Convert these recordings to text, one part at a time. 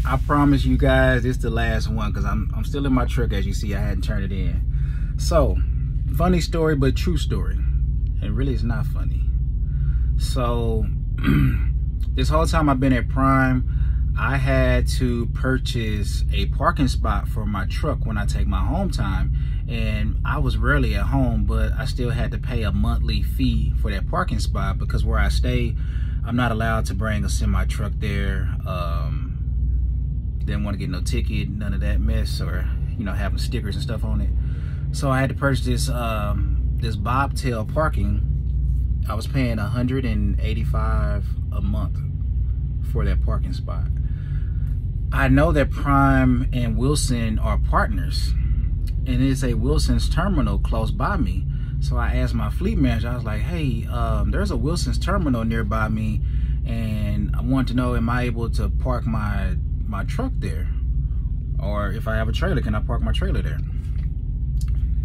I promise you guys, this is the last one because I'm still in my truck. As you see, I hadn't turned it in. So, funny story, but true story. And really, it's not funny. So, this whole time I've been at Prime, I had to purchase a parking spot for my truck when I take my home time. And I was rarely at home, but I still had to pay a monthly fee for that parking spot because where I stay, I'm not allowed to bring a semi truck there. Didn't want to get no ticket, none of that mess, or you know, having stickers and stuff on it. So I had to purchase this this bobtail parking. I was paying $185 a month for that parking spot. I know that Prime and Wilson are partners, and it's a Wilson's terminal close by me. So I asked my fleet manager, I was like, hey, there's a Wilson's terminal nearby me, and I want to know, am I able to park my truck there? Or if I have a trailer, can I park my trailer there?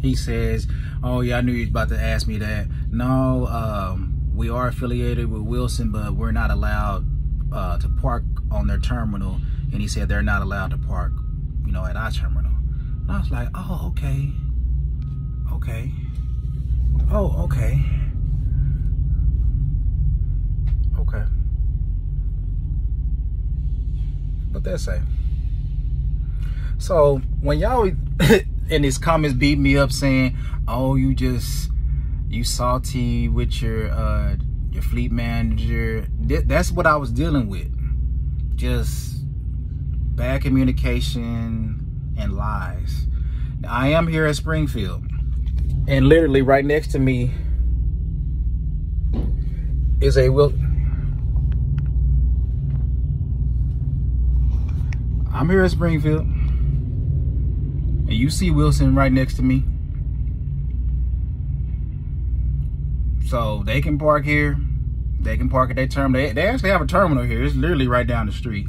He says, oh yeah, I knew you was about to ask me that. No, we are affiliated with Wilson, but we're not allowed to park on their terminal. And he said they're not allowed to park, you know, at our terminal. And I was like, oh, okay. Okay. Oh, okay. Okay. What that say? So when y'all in these comments beat me up saying, oh, you salty with your fleet manager, that's what I was dealing with. Just bad communication and lies. Now, I am here at Springfield, and literally right next to me is a I'm here at Springfield, and you see Wilson right next to me. So they can park here. They can park at their terminal. They actually have a terminal here. It's literally right down the street.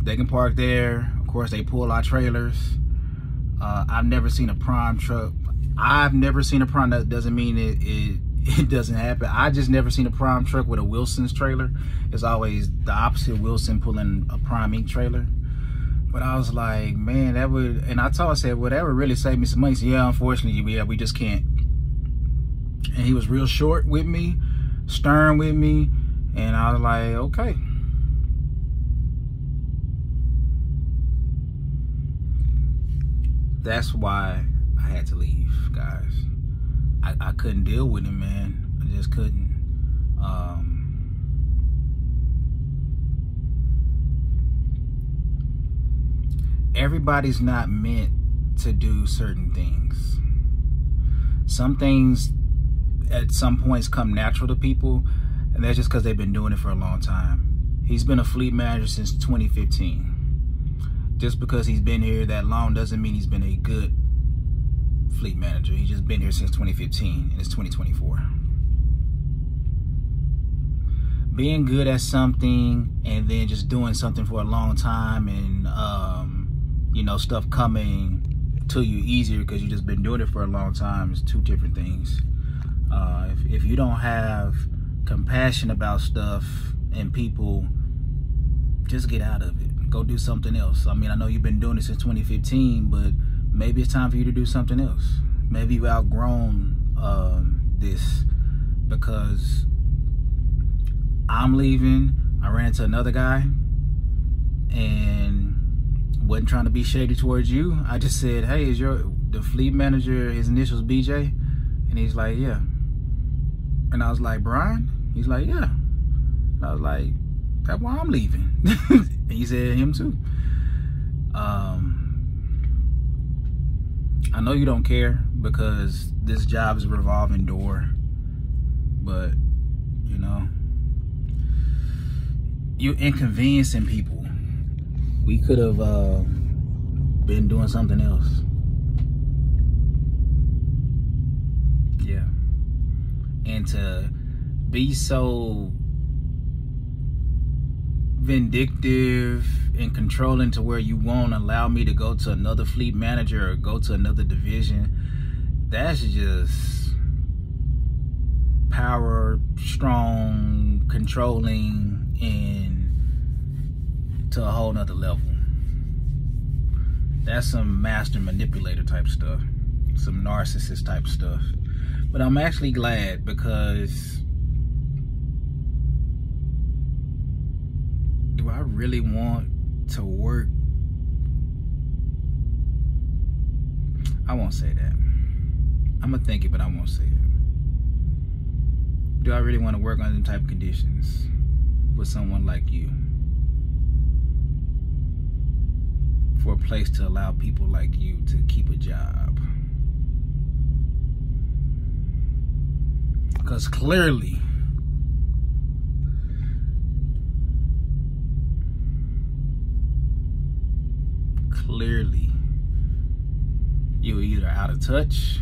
They can park there. Of course, they pull our trailers. I've never seen a Prime truck. I've never seen a Prime. That doesn't mean it doesn't happen. I just never seen a Prime truck with a Wilson's trailer. It's always the opposite, Wilson pulling a Prime Inc. trailer. But I was like, man, that would, and I said, well, that would really save me some money. So yeah, unfortunately, we just can't. And he was real short with me, stern with me, and I was like, okay. That's why I had to leave, guys. I couldn't deal with him, man. I just couldn't. Everybody's not meant to do certain things. Some things at some points come natural to people, and that's just because they've been doing it for a long time. He's been a fleet manager since 2015. Just because he's been here that long doesn't mean he's been a good fleet manager. He's just been here since 2015, and it's 2024. Being good at something and then just doing something for a long time, and you know, stuff coming to you easier because you've just been doing it for a long time is two different things. If you don't have compassion about stuff and people, just get out of it. Go do something else. I mean, I know you've been doing it since 2015, but maybe it's time for you to do something else. Maybe you've outgrown this, because I'm leaving. I ran into another guy and wasn't trying to be shady towards you. I just said, hey, is the fleet manager, his initials BJ? And he's like, yeah. And I was like, Brian? He's like, yeah. And I was like, that's why I'm leaving. And he said, him too. I know you don't care because this job is a revolving door, but you know, you're inconveniencing people. We could have been doing something else. Yeah. And to be so vindictive and controlling to where you won't allow me to go to another fleet manager or go to another division, that's just power, strong, controlling, and to a whole nother level. That's some master manipulator type stuff, some narcissist type stuff. But I'm actually glad, because do I really want to work? I won't say that. I'm gonna think it, but I won't say it. Do I really want to work under them type of conditions with someone like you? For a place to allow people like you to keep a job? Because clearly, you're either out of touch.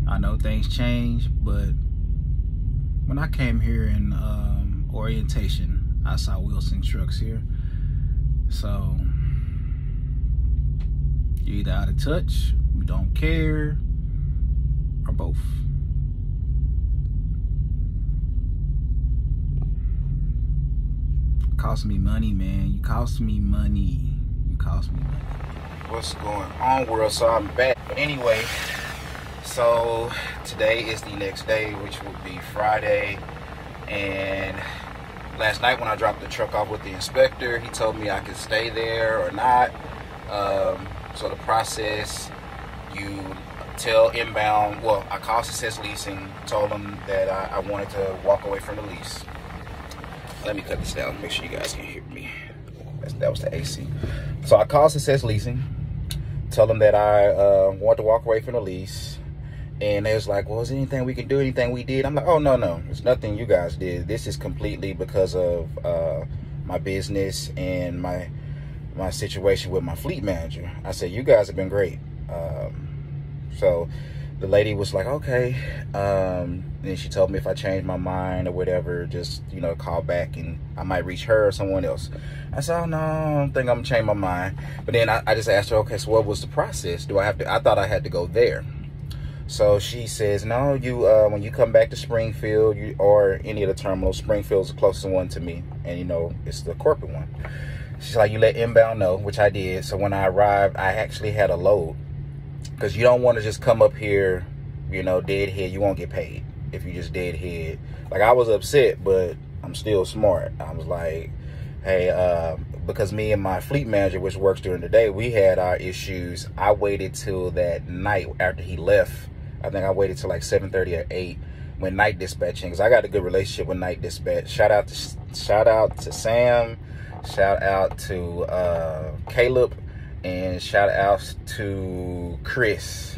I know things change, but when I came here in orientation, I saw Wilson trucks here. So you're either out of touch, you don't care, or both. Cost me money, man. You cost me money. You cost me money. What's going on, world? So I'm back. But anyway, so today is the next day, which will be Friday. And last night when I dropped the truck off with the inspector, he told me I could stay there or not. So the process, you tell inbound, well, I called Success Leasing, told them that I wanted to walk away from the lease. Let me cut this down, make sure you guys can hear me. That was the AC. So I called Success Leasing, tell them that I want to walk away from the lease. And they was like, well, is there anything we can do, anything we did? I'm like, oh, no. It's nothing you guys did. This is completely because of my business and my situation with my fleet manager. I said, you guys have been great. So the lady was like, okay. Then she told me if I changed my mind or whatever, just, you know, call back and I might reach her or someone else. I said, oh, no, I don't think I'm gonna change my mind. But then I just asked her, okay, so what was the process? Do I have to, I thought I had to go there. So she says, no, you when you come back to Springfield, or any of the terminals, Springfield's the closest one to me, and you know, it's the corporate one. She's like, you let inbound know, which I did. So when I arrived, I actually had a load, because you don't want to just come up here, you know, deadhead. You won't get paid if you just deadhead. Like, I was upset, but I'm still smart. I was like, hey, because me and my fleet manager, which works during the day, we had our issues. I waited till that night after he left. I think I waited till like 7:30 or 8 when night dispatching, because I got a good relationship with night dispatch. Shout out to Sam, shout out to Caleb, and shout out to Chris.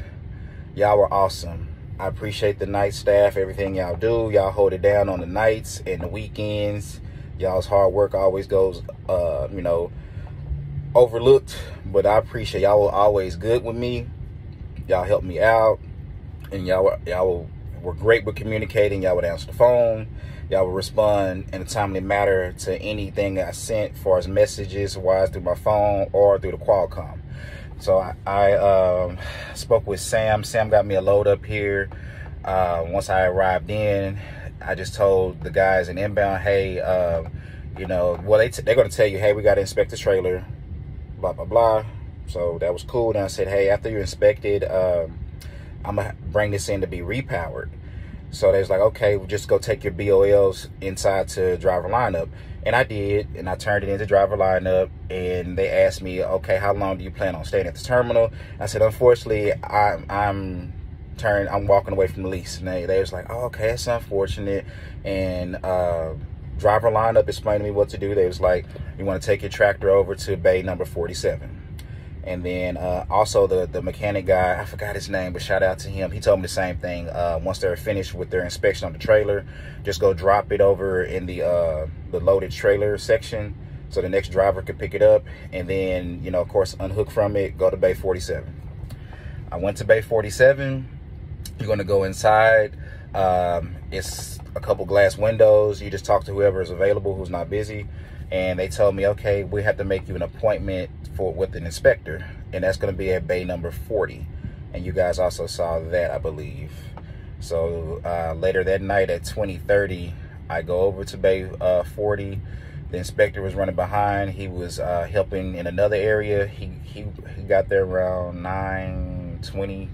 Y'all were awesome. I appreciate the night staff, everything y'all do. Y'all hold it down on the nights and the weekends. Y'all's hard work always goes, you know, overlooked, but I appreciate y'all were always good with me. Y'all helped me out, and y'all were great with communicating. Y'all would answer the phone. Y'all would respond in a timely manner to anything I sent, as far as messages wise, through my phone or through the Qualcomm. So I spoke with Sam. Sam got me a load up here. Once I arrived in, I just told the guys in inbound, hey, you know, well, they're going to tell you, hey, we got to inspect the trailer, blah, blah, blah. So that was cool. Then I said, hey, after you inspected, I'm going to bring this in to be repowered. So they was like, okay, well, just go take your BOLs inside to driver lineup. And I did, and I turned it into driver lineup, and they asked me, okay, how long do you plan on staying at the terminal? I said, unfortunately, I'm walking away from the lease. And they was like, oh, okay, that's unfortunate. And driver lineup explained to me what to do. They was like, you want to take your tractor over to bay number 47. And then also the mechanic guy, I forgot his name, but shout out to him. He told me the same thing. Once they're finished with their inspection on the trailer, just go drop it over in the loaded trailer section so the next driver could pick it up. And then, you know, of course, unhook from it, go to bay 47. I went to bay 47. You're going to go inside. It's a couple glass windows. You just talk to whoever is available who's not busy. And they told me, okay, we have to make you an appointment with an inspector, and that's going to be at bay number 40. And you guys also saw that, I believe. So later that night at 20:30, I go over to bay 40, The inspector was running behind. He was helping in another area. He got there around 9:20.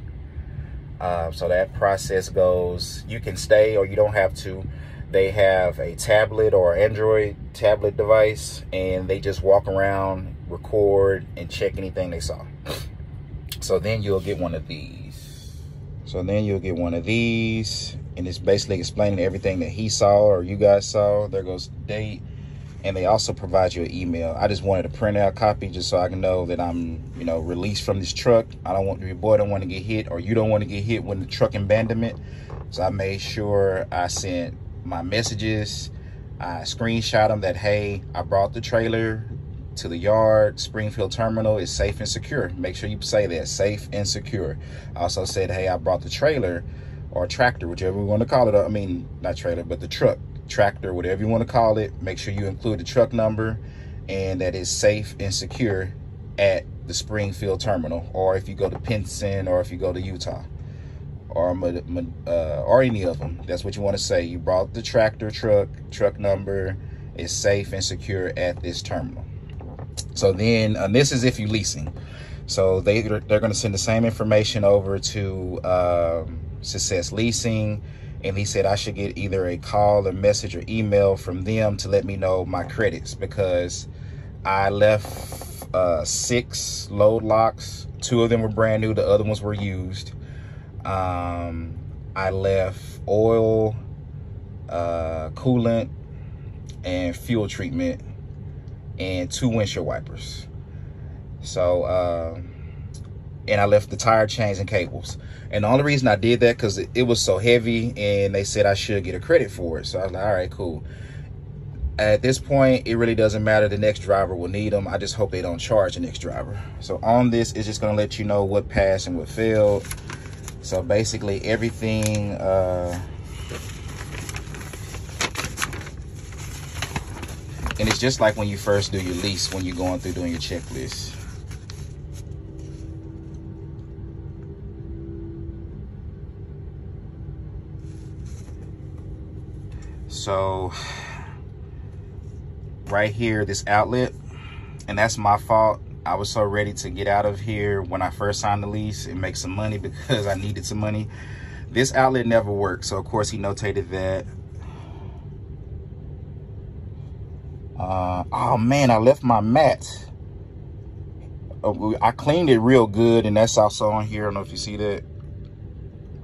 So that process goes, you can stay or you don't have to. They have a tablet or Android tablet device, and they just walk around, record, and check anything they saw. So then you'll get one of these. And it's basically explaining everything that he saw or you guys saw. There goes the date. And they also provide you an email. I just wanted a printout copy just so I can know that I'm, you know, released from this truck. I don't want, your boy don't want to get hit, or you don't want to get hit when the truck abandonment. So I made sure I sent my messages. I screenshot them that, hey, I brought the trailer to the yard. Springfield Terminal is safe and secure. Make sure you say that, safe and secure. I also said, hey, I brought the trailer or tractor, whichever we want to call it. I mean, not trailer, but the truck. Tractor, whatever you want to call it. Make sure you include the truck number and that is safe and secure at the Springfield Terminal, or if you go to Pinson, or if you go to Utah, or any of them. That's what you want to say. You brought the tractor, truck number is safe and secure at this terminal. So then, this is if you're leasing. So they're going to send the same information over to Success Leasing. And he said I should get either a call, a message, or email from them to let me know my credits, because I left 6 load locks. 2 of them were brand new. The other ones were used. I left oil, coolant, and fuel treatment, and 2 windshield wipers. So, and I left the tire chains and cables. And the only reason I did that because it was so heavy, and they said I should get a credit for it. So I was like, all right, cool. At this point, it really doesn't matter. The next driver will need them. I just hope they don't charge the next driver. So on this, it's just going to let you know what passed and what failed. So basically everything, and it's just like when you first do your lease, when you're going through doing your checklist. So right here, this outlet, and that's my fault. I was so ready to get out of here when I first signed the lease and make some money because I needed some money. This outlet never worked. So of course he notated that. Oh man, I left my mat. I cleaned it real good, and that's also on here. I don't know if you see that.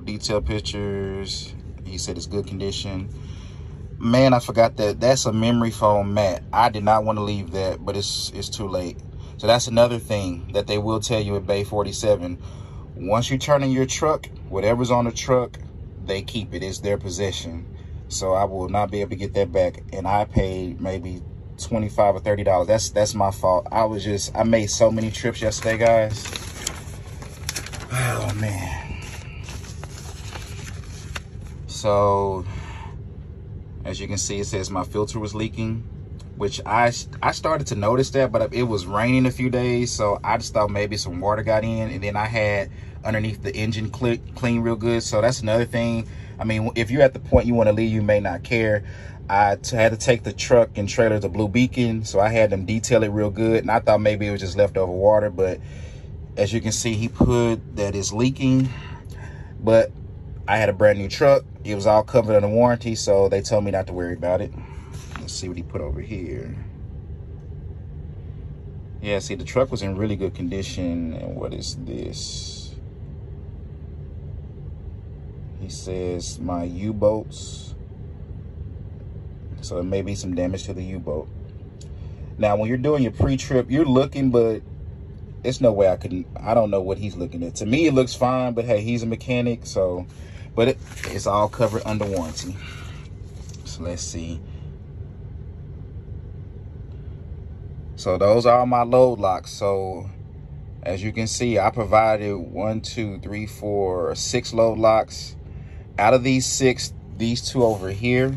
Detail pictures. He said it's good condition. Man, I forgot that that's a memory foam mat. I did not want to leave that, but it's too late. So that's another thing that they will tell you at Bay 47. Once you turn in your truck, whatever's on the truck, they keep it. It's their possession. So I will not be able to get that back. And I paid maybe $25 or $30. That's my fault. I made so many trips yesterday, guys. Oh man. So as you can see, it says my filter was leaking, which I started to notice that, but it was raining a few days, so I just thought maybe some water got in, and then I had underneath the engine clean real good. So that's another thing. I mean, if you're at the point you want to leave, you may not care. I had to take the truck and trailer to Blue Beacon, so I had them detail it real good, and I thought maybe it was just leftover water, but as you can see, he put that it's leaking. But I had a brand new truck. It was all covered under warranty, so they told me not to worry about it. Let's see what he put over here. Yeah, see, the truck was in really good condition. And what is this? He says my U-boats. So it may be some damage to the U-boat. Now, when you're doing your pre-trip, you're looking, but it's no way I don't know what he's looking at. To me, it looks fine, but hey, he's a mechanic, so, but it's all covered under warranty. So let's see. So those are my load locks. So as you can see, I provided 6 load locks. Out of these 6, these 2 over here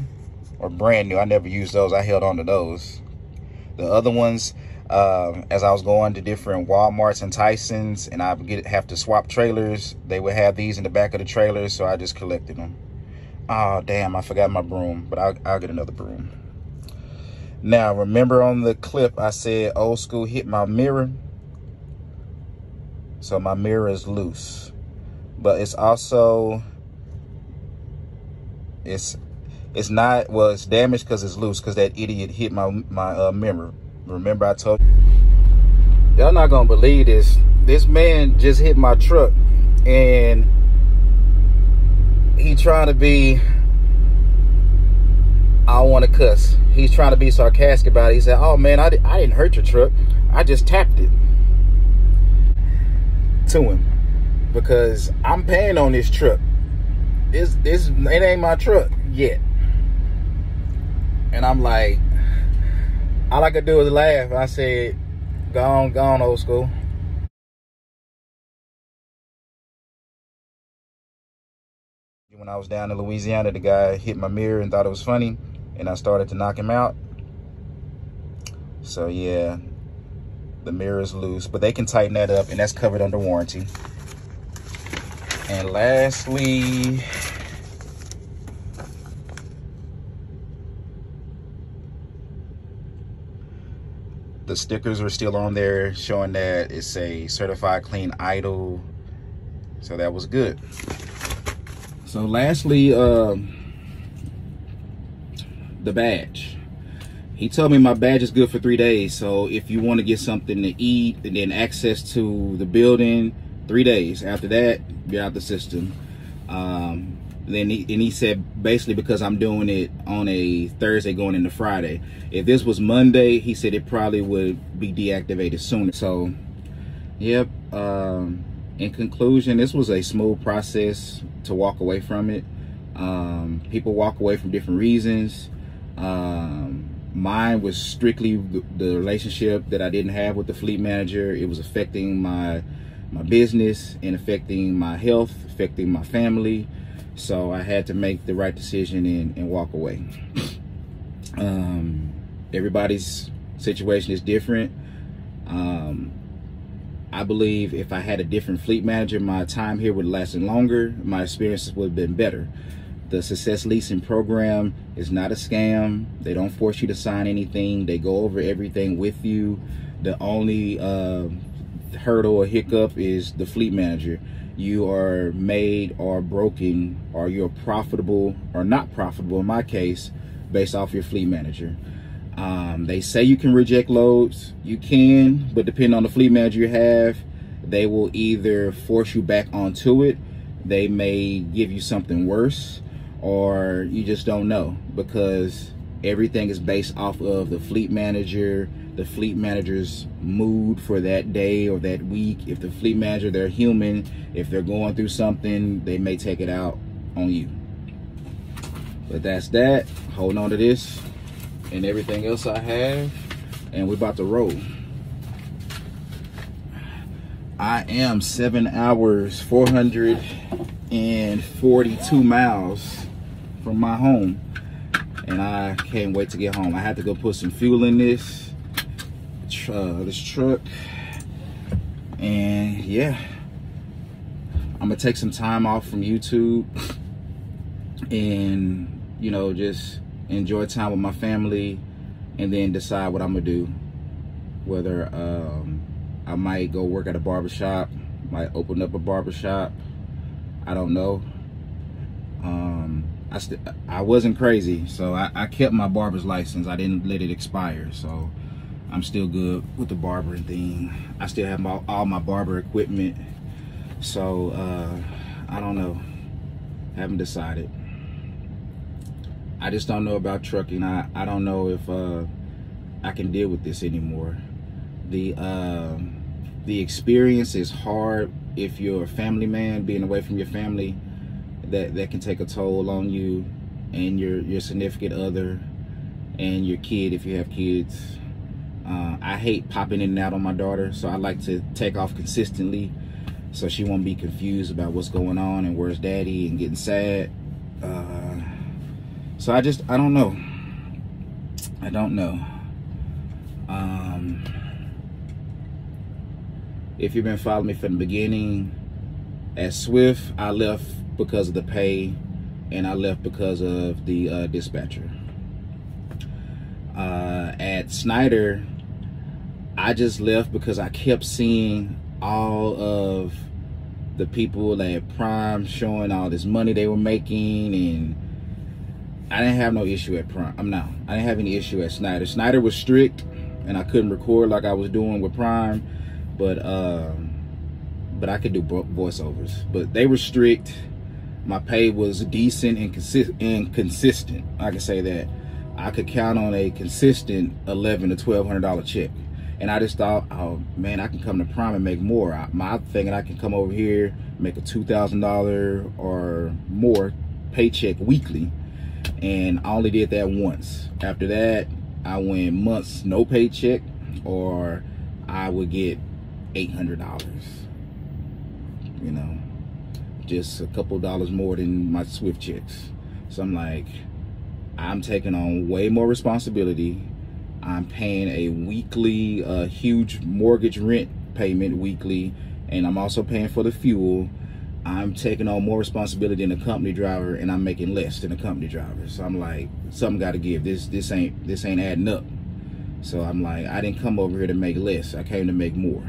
are brand new. I never used those. I held on to those. The other ones, as I was going to different Walmarts and Tysons, and I would have to swap trailers, they would have these in the back of the trailers, so I just collected them. Oh damn, I forgot my broom, but I'll get another broom. Now, remember on the clip I said old school hit my mirror? So my mirror is loose. But it's also, it's not, well, it's damaged because it's loose because that idiot hit my mirror. Remember I told you? Y'all not gonna believe this. This man just hit my truck and he trying to be, I don't want to cuss. He's trying to be sarcastic about it. He said, oh man, I didn't hurt your truck. I just tapped it. To him. Because I'm paying on this truck. It ain't my truck yet. And I'm like, all I could do is laugh. I said, go on, old school. When I was down in Louisiana, the guy hit my mirror and thought it was funny, and I started to knock him out. So yeah, the mirror is loose, but they can tighten that up, and that's covered under warranty. And lastly, the stickers are still on there showing that it's a certified clean idle, so that was good. So lastly, the badge. He told me my badge is good for 3 days. So if you want to get something to eat and then access to the building, 3 days. After that, you're out the system. Then he said basically because I'm doing it on a Thursday going into Friday. If this was Monday, he said it probably would be deactivated sooner. So, yep. In conclusion, this was a smooth process to walk away from it. People walk away from different reasons. Mine was strictly the relationship that I didn't have with the fleet manager. It was affecting my business and affecting my health, affecting my family. So I had to make the right decision and walk away. Everybody's situation is different. I believe if I had a different fleet manager, my time here would have lasted longer. My experiences would have been better. The Success Leasing program is not a scam. They don't force you to sign anything. They go over everything with you. The only hurdle or hiccup is the fleet manager. You are made or broken, or you're profitable or not profitable, in my case, based off your fleet manager. They say you can reject loads. You can, but depending on the fleet manager you have, they will either force you back onto it, they may give you something worse, or you just don't know, because everything is based off of the fleet manager, the fleet manager's mood for that day or that week. If the fleet manager, they're human, if they're going through something, they may take it out on you. But that's that. Hold on to this and everything else I have, and we're about to roll. I am 7 hours, 442 miles from my home, and I can't wait to get home. I had to go put some fuel in this truck, and yeah, I'm gonna take some time off from YouTube and, you know, just enjoy time with my family, and then decide what I'm gonna do. Whether I might go work at a barbershop, might open up a barbershop, I don't know. I wasn't crazy, so I kept my barber's license. I didn't let it expire, so I'm still good with the barbering thing. I still have all my barber equipment, so I don't know. Haven't decided. I just don't know about trucking. I don't know if I can deal with this anymore. The experience is hard if you're a family man, being away from your family. That can take a toll on you and your significant other and your kid if you have kids. I hate popping in and out on my daughter, so I like to take off consistently so she won't be confused about what's going on and where's daddy and getting sad. So I don't know. I don't know. If you've been following me from the beginning, at Swift, I left because of the pay, and I left because of the dispatcher. at Snyder, I just left because I kept seeing all of the people at Prime showing all this money they were making, and I didn't have no issue at Prime. I didn't have any issue at Snyder. Snyder was strict, and I couldn't record like I was doing with Prime, but I could do voiceovers. But they were strict. My pay was decent and consistent. I can say that. I could count on a consistent $1,100 to $1,200 check. And I just thought, oh man, I can come to Prime and make more. I'm thinking I can come over here, make a $2,000 or more paycheck weekly. And I only did that once. After that, I went months no paycheck, or I would get $800. You know, just a couple dollars more than my Swift checks. So I'm like, I'm taking on way more responsibility. I'm paying a weekly, huge mortgage rent payment weekly, and I'm also paying for the fuel. I'm taking on more responsibility than a company driver, and I'm making less than a company driver. So I'm like, something got to give. This ain't adding up. So I'm like, I didn't come over here to make less. I came to make more.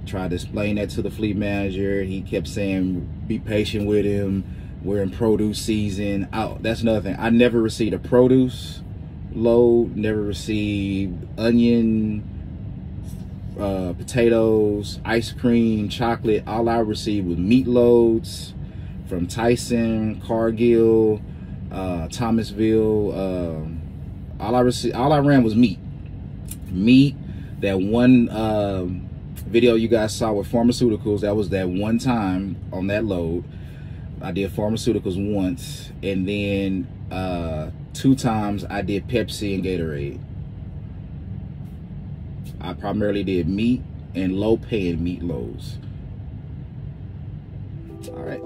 Tried to explain that to the fleet manager. He kept saying, be patient with him. We're in produce season. Oh, that's another thing. I never received a produce load, never received onion, potatoes, ice cream, chocolate. All I received was meat loads from Tyson, Cargill, Thomasville. All I ran was meat. That one video you guys saw with pharmaceuticals, that was that one time on that load. I did pharmaceuticals once, and then 2 times I did Pepsi and Gatorade. I primarily did meat and low-paying meat loads. All right.